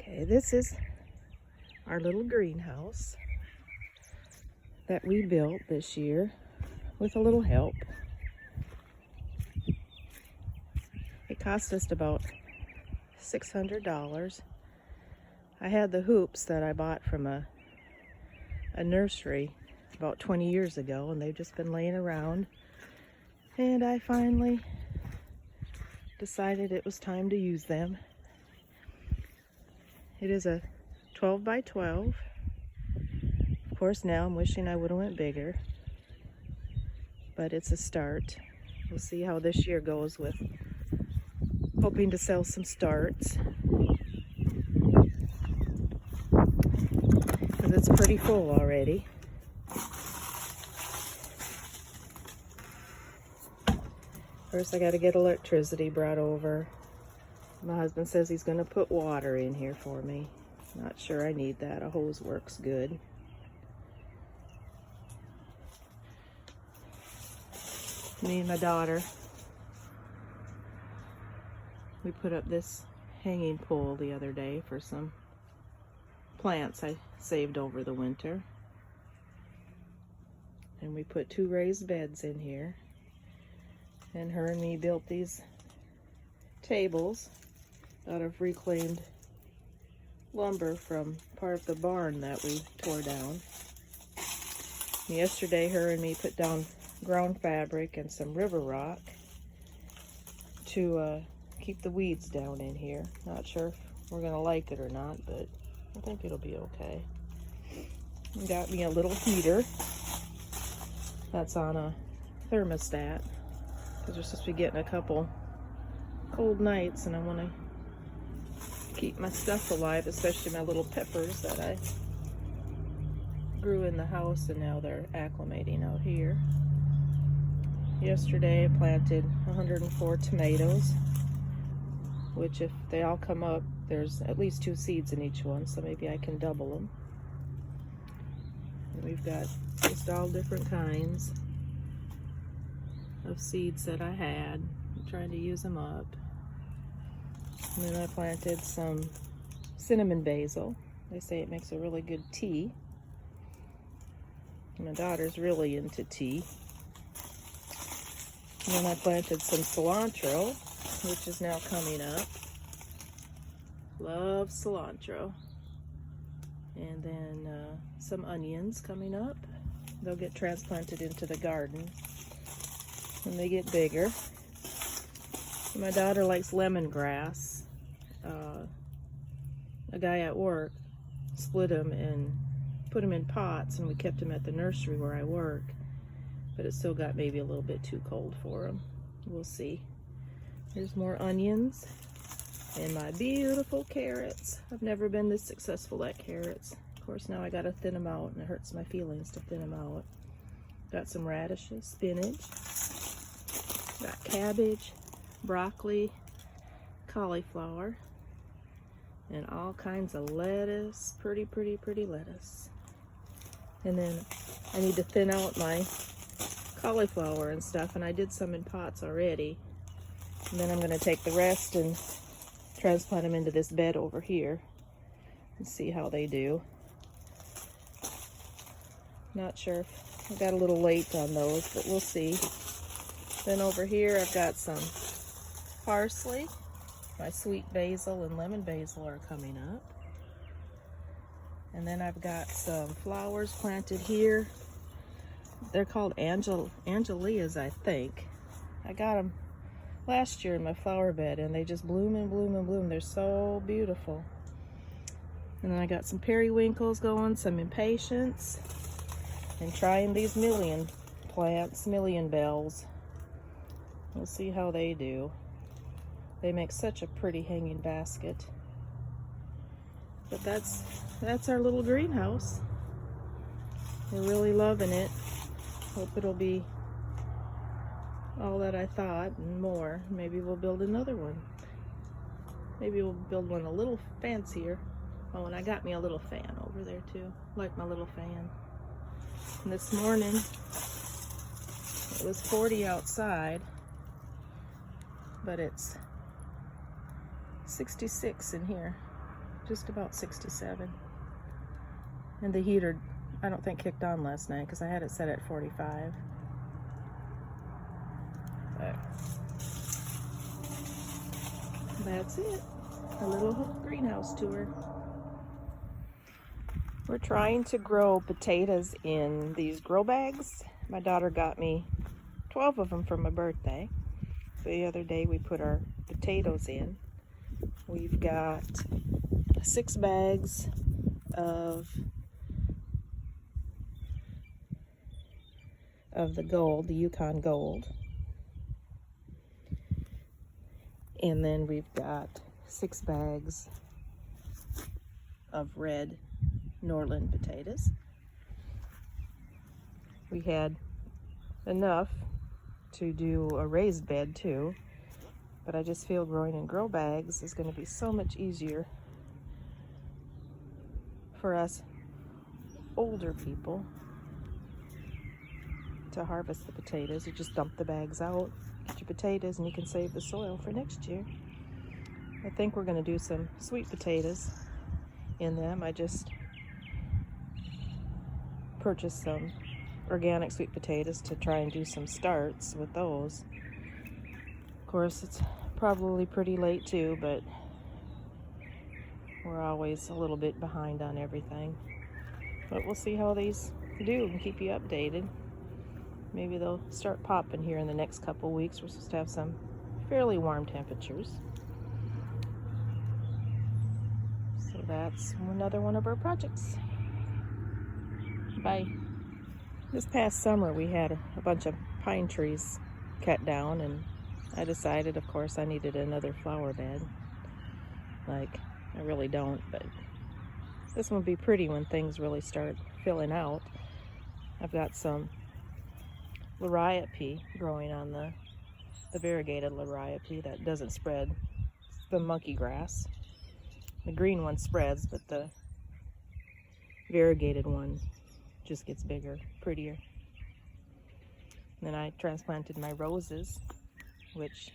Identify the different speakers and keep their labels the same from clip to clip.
Speaker 1: Okay, this is our little greenhouse that we built this year with a little help. It cost us about $600. I had the hoops that I bought from a nursery about 20 years ago, and they've just been laying around, and I finally decided it was time to use them. It is a 12 by 12. Of course, now I'm wishing I would have went bigger, but it's a start. We'll see how this year goes with hoping to sell some starts, because it's pretty full already. First, I got to get electricity brought over. My husband says he's going to put water in here for me. Not sure I need that. A hose works good. Me and my daughter, we put up this hanging pole the other day for some plants I saved over the winter. And we put 2 raised beds in here. And her and me built these tables out of reclaimed lumber from part of the barn that we tore down. And yesterday, her and me put down ground fabric and some river rock to keep the weeds down in here. Not sure if we're gonna like it or not, but I think it'll be okay. And got me a little heater that's on a thermostat, because we're supposed to be getting a couple cold nights, and I want to keep my stuff alive, especially my little peppers that I grew in the house, and now they're acclimating out here. Yesterday I planted 104 tomatoes, which if they all come up, there's at least 2 seeds in each one, so maybe I can double them. And we've got just all different kinds of seeds that I had. I'm trying to use them up. And then I planted some cinnamon basil. They say it makes a really good tea. My daughter's really into tea. And then I planted some cilantro, which is now coming up. Love cilantro. And then some onions coming up. They'll get transplanted into the garden when they get bigger. My daughter likes lemongrass. A guy at work split them and put them in pots, and we kept them at the nursery where I work, but it still got maybe a little bit too cold for them. We'll see. There's more onions and my beautiful carrots. I've never been this successful at carrots. Of course, now I gotta thin them out, and it hurts my feelings to thin them out. Got some radishes, spinach, got cabbage, broccoli, cauliflower, and all kinds of lettuce. Pretty lettuce. And then I need to thin out my cauliflower and stuff, and I did some in pots already. And then I'm going to take the rest and transplant them into this bed over here and see how they do. Not sure if I got a little late on those, but we'll see. Then over here I've got some parsley. My sweet basil and lemon basil are coming up. And then I've got some flowers planted here. They're called Angelias, I think. I got them last year in my flower bed, and they just bloom and bloom and bloom. They're so beautiful. And then I got some periwinkles going, some impatiens, and trying these million plants, million bells. We'll see how they do. They make such a pretty hanging basket. But that's our little greenhouse. We're really loving it. Hope it'll be all that I thought and more. Maybe we'll build another one. Maybe we'll build one a little fancier. Oh, and I got me a little fan over there too. Like my little fan. And this morning it was 40 outside, but it's 66 in here. just about 67. And the heater, I don't think kicked on last night because I had it set at 45. But that's it. A little greenhouse tour. We're trying to grow potatoes in these grow bags. My daughter got me 12 of them for my birthday. So the other day we put our potatoes in. We've got 6 bags of the gold, the Yukon Gold. And then we've got 6 bags of red Norland potatoes. We had enough to do a raised bed too, but I just feel growing in grow bags is going to be so much easier for us older people to harvest the potatoes. You just dump the bags out, get your potatoes, and you can save the soil for next year. I think we're going to do some sweet potatoes in them. I just purchased some organic sweet potatoes to try and do some starts with those. Of course, it's probably pretty late too, but we're always a little bit behind on everything. But we'll see how these do and keep you updated. Maybe they'll start popping here in the next couple weeks. We're supposed to have some fairly warm temperatures. So that's another one of our projects. Bye. This past summer we had a bunch of pine trees cut down, and I decided, of course, I needed another flower bed. Like, I really don't, but this one would be pretty when things really start filling out. I've got some liriope growing on the variegated liriope that doesn't spread. It's the monkey grass. The green one spreads, but the variegated one just gets bigger, prettier. And then I transplanted my roses, which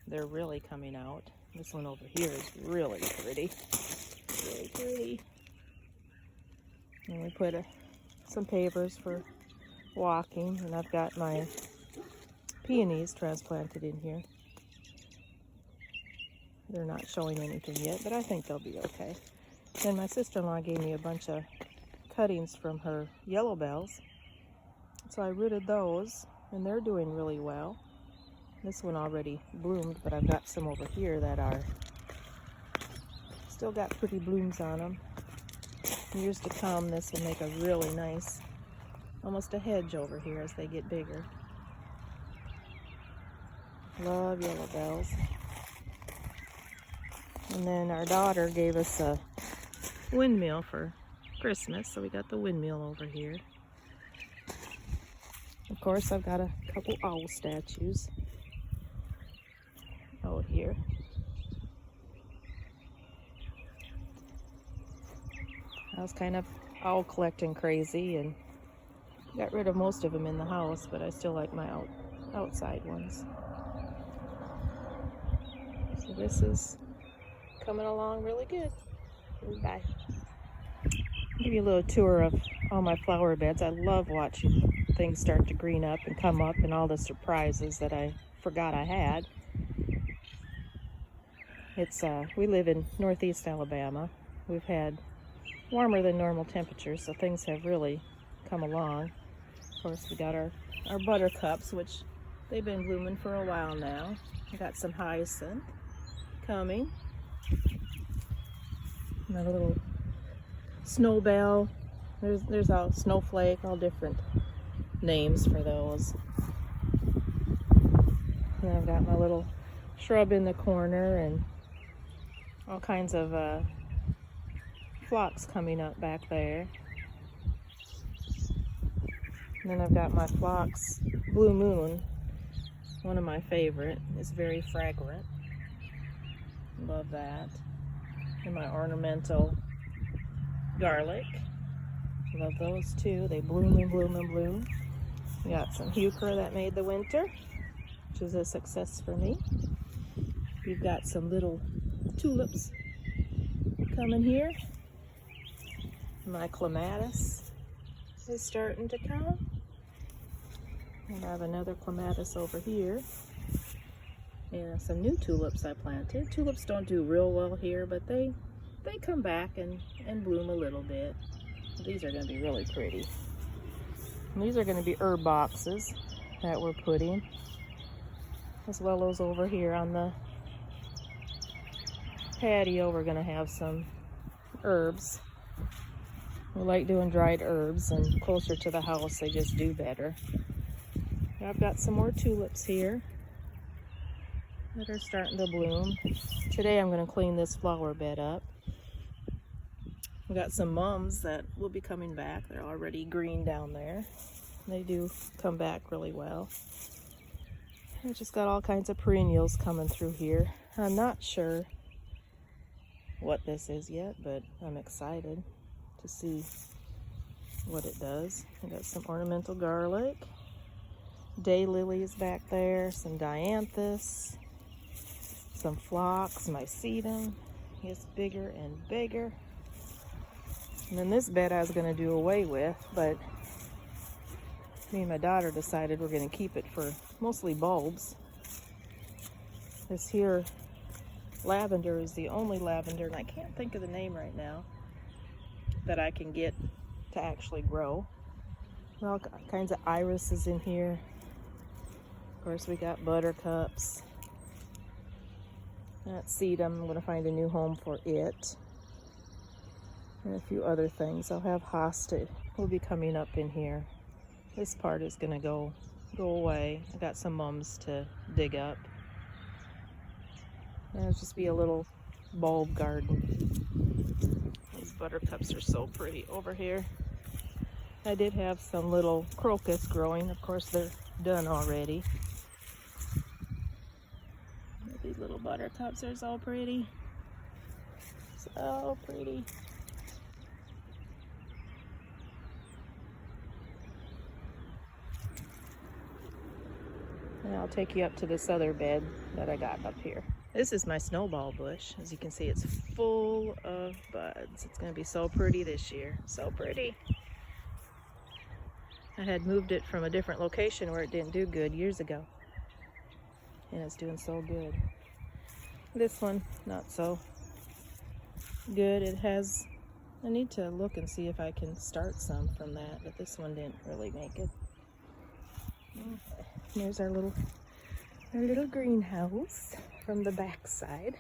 Speaker 1: they're really coming out. This one over here is really pretty. Really pretty. And we put some pavers for walking, and I've got my peonies transplanted in here. They're not showing anything yet, but I think they'll be okay. Then my sister-in-law gave me a bunch of cuttings from her yellow bells, so I rooted those, and they're doing really well. This one already bloomed, but I've got some over here that are still got pretty blooms on them. In years to come, this will make a really nice, almost a hedge over here as they get bigger. Love yellow bells. And then our daughter gave us a windmill for Christmas, so we got the windmill over here. Of course, I've got a couple owl statues out here. I was kind of owl collecting crazy and got rid of most of them in the house, but I still like my outside ones. So this is coming along really good. Bye. I'll give you a little tour of all my flower beds. I love watching things start to green up and come up, and all the surprises that I forgot I had. We live in northeast Alabama. We've had warmer than normal temperatures, so things have really come along. Of course, we got our buttercups, which they've been blooming for a while now. I got some hyacinth coming. Another little snowbell. There's a snowflake, all different names for those. And I've got my little shrub in the corner and all kinds of phlox coming up back there. And then I've got my phlox Blue Moon, one of my favorite. It's very fragrant. Love that. And my ornamental garlic. Love those too. They bloom and bloom and bloom. We got some heuchera that made the winter, which is a success for me. We've got some little tulips coming here. My clematis is starting to come. And I have another clematis over here. And some new tulips I planted. Tulips don't do real well here, but they come back and bloom a little bit. These are going to be really pretty. And these are going to be herb boxes that we're putting, as well as over here on the patio we're going to have some herbs. We like doing dried herbs, and closer to the house they just do better. I've got some more tulips here that are starting to bloom. Today I'm going to clean this flower bed up. We got some mums that will be coming back. They're already green down there. They do come back really well. I just got all kinds of perennials coming through here. I'm not sure what this is yet, but I'm excited to see what it does. I got some ornamental garlic, daylilies back there, some dianthus, some phlox, mycetum. It's bigger and bigger. And then this bed I was going to do away with, but me and my daughter decided we're going to keep it for mostly bulbs. This here lavender is the only lavender, and I can't think of the name right now, that I can get to actually grow. All kinds of irises in here. Of course, we got buttercups. That sedum, I'm going to find a new home for it. And a few other things. I'll have hosta will be coming up in here. This part is going to go away. I got some mums to dig up. And it'll just be a little bulb garden. These buttercups are so pretty over here. I did have some little crocus growing. Of course, they're done already. These little buttercups are so pretty. So pretty. And I'll take you up to this other bed that I got up here. This is my snowball bush. As you can see, it's full of buds. It's going to be so pretty this year. So pretty. I had moved it from a different location where it didn't do good years ago. And it's doing so good. This one, not so good. It has, I need to look and see if I can start some from that, but this one didn't really make it. There's our little greenhouse from the back side.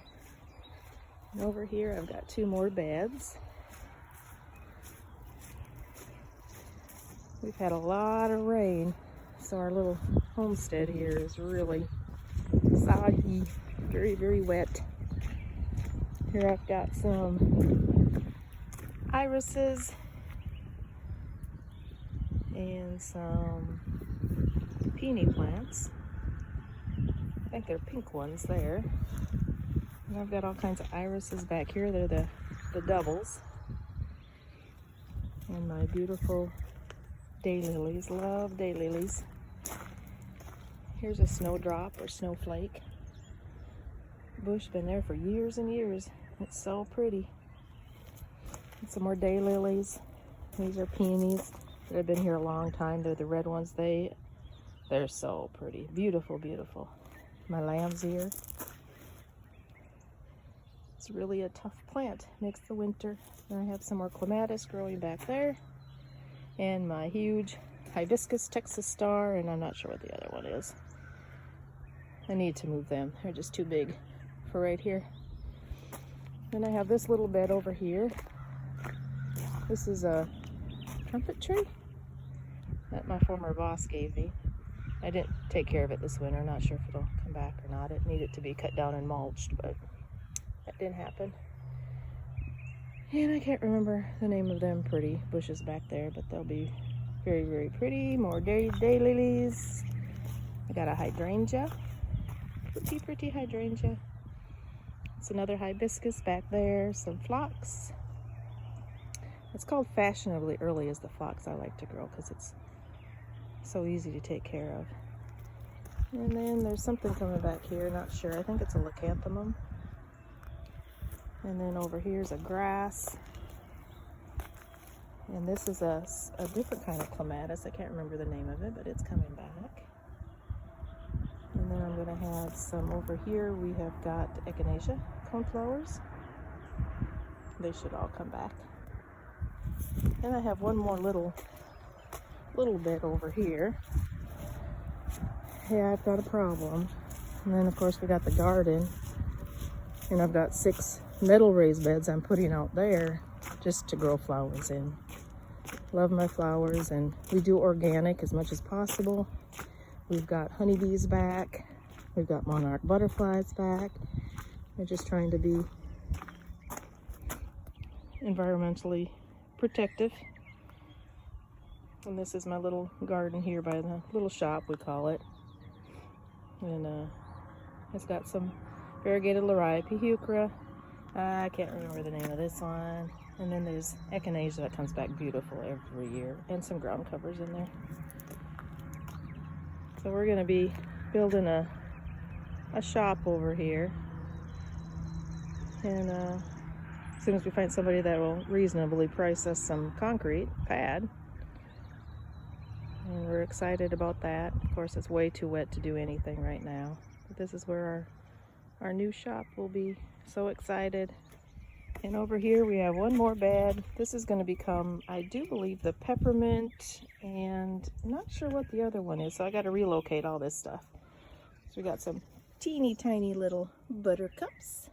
Speaker 1: And over here I've got two more beds. We've had a lot of rain, so our little homestead here is really soggy, very, very wet. Here I've got some irises and some peony plants. I think they're pink ones there. And I've got all kinds of irises back here. They're the doubles. And my beautiful daylilies. Love daylilies. Here's a snowdrop or snowflake. Bush been there for years and years. It's so pretty. And some more daylilies. These are peonies that have been here a long time. They're the red ones. They're so pretty. Beautiful, beautiful. My lamb's ear. It's really a tough plant. Makes the winter. Then I have some more clematis growing back there. And my huge hibiscus Texas star, and I'm not sure what the other one is. I need to move them. They're just too big for right here. Then I have this little bed over here. This is a trumpet tree that my former boss gave me. I didn't take care of it this winter. Not sure if it'll come back or not. It needed to be cut down and mulched, but that didn't happen. And I can't remember the name of them pretty bushes back there, but they'll be very, very pretty. More daylilies. I got a hydrangea. Pretty, pretty hydrangea. It's another hibiscus back there. Some phlox. It's called fashionably early is the phlox I like to grow because it's so easy to take care of. And then there's something coming back here, not sure. I think it's a leucanthemum. And then over here is a grass. And this is a different kind of clematis. I can't remember the name of it, but it's coming back. And then I'm going to have some over here. We have got echinacea coneflowers. They should all come back. And I have one more little bed over here. Yeah, I've got a problem. And then of course we got the garden. And I've got 6 metal raised beds I'm putting out there just to grow flowers in. Love my flowers, and we do organic as much as possible. We've got honeybees back. We've got monarch butterflies back. We're just trying to be environmentally protective. And this is my little garden here by the little shop, we call it. And it's got some variegated liriope heuchera. I can't remember the name of this one. And then there's echinacea that comes back beautiful every year, and some ground covers in there. So we're going to be building a shop over here. And as soon as we find somebody that will reasonably price us some concrete pad. And we're excited about that. Of course, it's way too wet to do anything right now. But this is where our new shop will be. So excited. And over here we have one more bed. This is going to become, I do believe, the peppermint, and I'm not sure what the other one is, so I got to relocate all this stuff. So we got some teeny tiny little buttercups,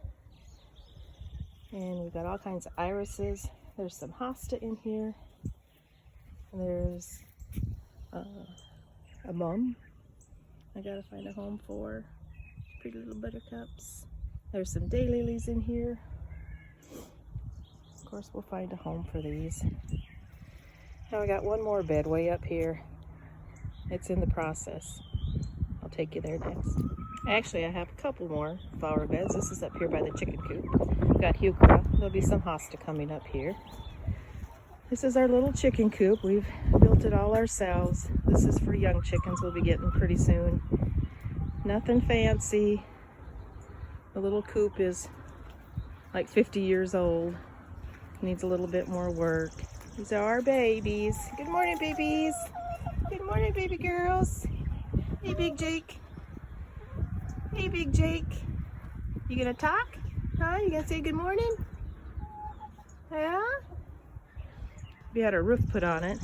Speaker 1: and we've got all kinds of irises. There's some hosta in here, and there's a mum I gotta find a home for. Pretty little buttercups. There's some daylilies in here. Of course, we'll find a home for these. Now I got one more bed way up here. It's in the process. I'll take you there next. Actually, I have a couple more flower beds. This is up here by the chicken coop. We've got heuchera. There'll be some hosta coming up here. This is our little chicken coop. We've built it all ourselves. This is for young chickens we'll be getting pretty soon. Nothing fancy. The little coop is like 50 years old. Needs a little bit more work. These are our babies. Good morning, babies. Good morning, baby girls. Hey, Big Jake. Hey, Big Jake. You gonna talk? Huh? You gonna say good morning? Yeah? We had a roof put on it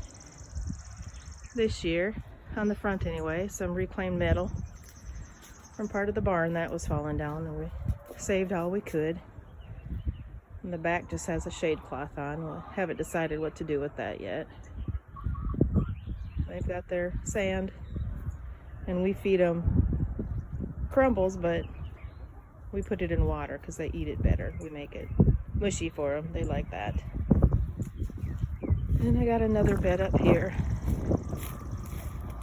Speaker 1: this year, on the front anyway, some reclaimed metal from part of the barn that was falling down, and we saved all we could. And the back just has a shade cloth on. We haven't decided what to do with that yet. They've got their sand, and we feed them crumbles, but we put it in water because they eat it better. We make it mushy for them. They like that. And I got another bed up here.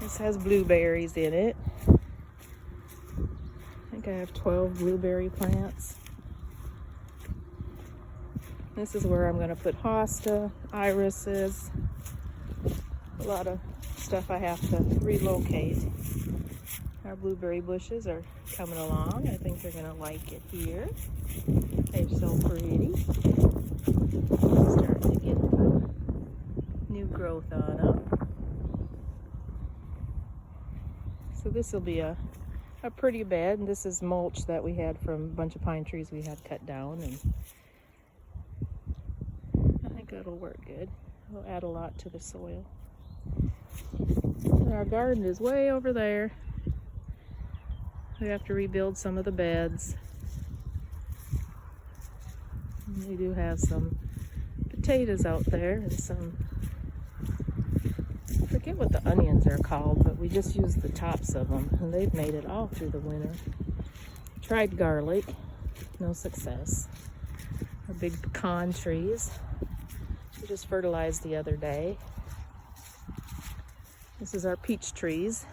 Speaker 1: This has blueberries in it. I think I have 12 blueberry plants. This is where I'm going to put hosta, irises, a lot of stuff I have to relocate. Our blueberry bushes are coming along. I think they're going to like it here. They're so pretty. Starting to get the new growth on them. So this will be a pretty bed. And this is mulch that we had from a bunch of pine trees we had cut down, and I think it'll work good. It'll add a lot to the soil. And our garden is way over there. We have to rebuild some of the beds. And we do have some potatoes out there and some, I forget what the onions are called, but we just use the tops of them, and they've made it all through the winter. Tried garlic, no success. Our big pecan trees, we just fertilized the other day. This is our peach trees.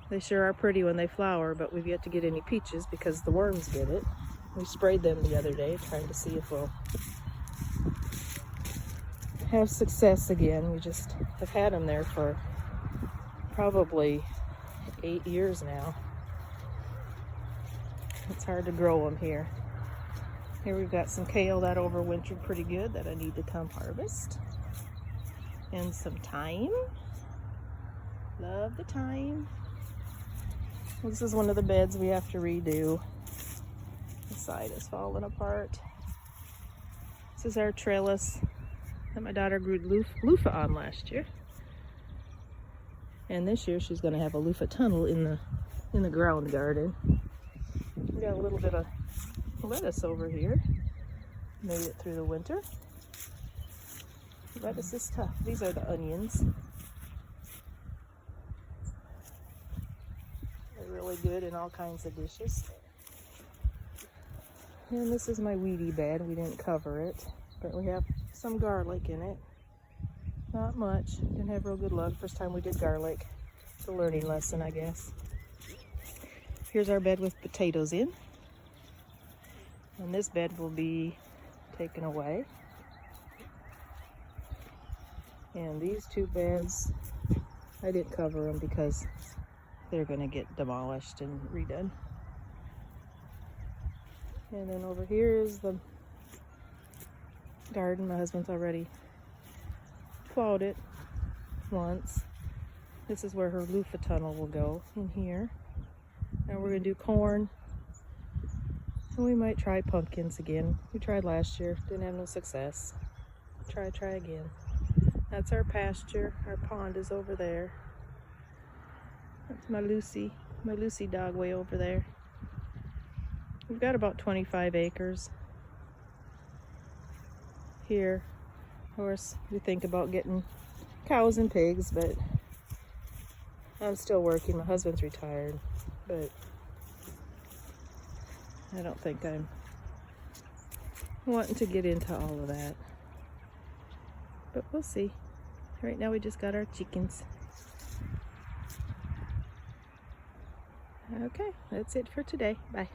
Speaker 1: They sure are pretty when they flower, but we've yet to get any peaches because the worms get it. We sprayed them the other day, trying to see if we'll have success again. We just have had them there for probably 8 years now. It's hard to grow them here. Here we've got some kale that overwintered pretty good that I need to come harvest. And some thyme. Love the thyme. This is one of the beds we have to redo. The side is falling apart. This is our trellis that my daughter grew loofah on last year. And this year she's going to have a loofah tunnel in the ground garden. We got a little bit of lettuce over here. Made it through the winter. Lettuce is tough. These are the onions. They're really good in all kinds of dishes. And this is my weedy bed. We didn't cover it, but we have some garlic in it. Not much. Didn't have real good luck. First time we did garlic. It's a learning lesson, I guess. Here's our bed with potatoes in. And this bed will be taken away. And these two beds, I didn't cover them because they're going to get demolished and redone. And then over here is the garden. My husband's already plowed it once. This is where her loofah tunnel will go, in here. And we're going to do corn. And we might try pumpkins again. We tried last year, didn't have no success. Try again. That's our pasture. Our pond is over there. That's my Lucy dog way over there. We've got about 25 acres here. Of course, we think about getting cows and pigs, but I'm still working. My husband's retired, but I don't think I'm wanting to get into all of that. But we'll see. Right now we just got our chickens. Okay, that's it for today. Bye.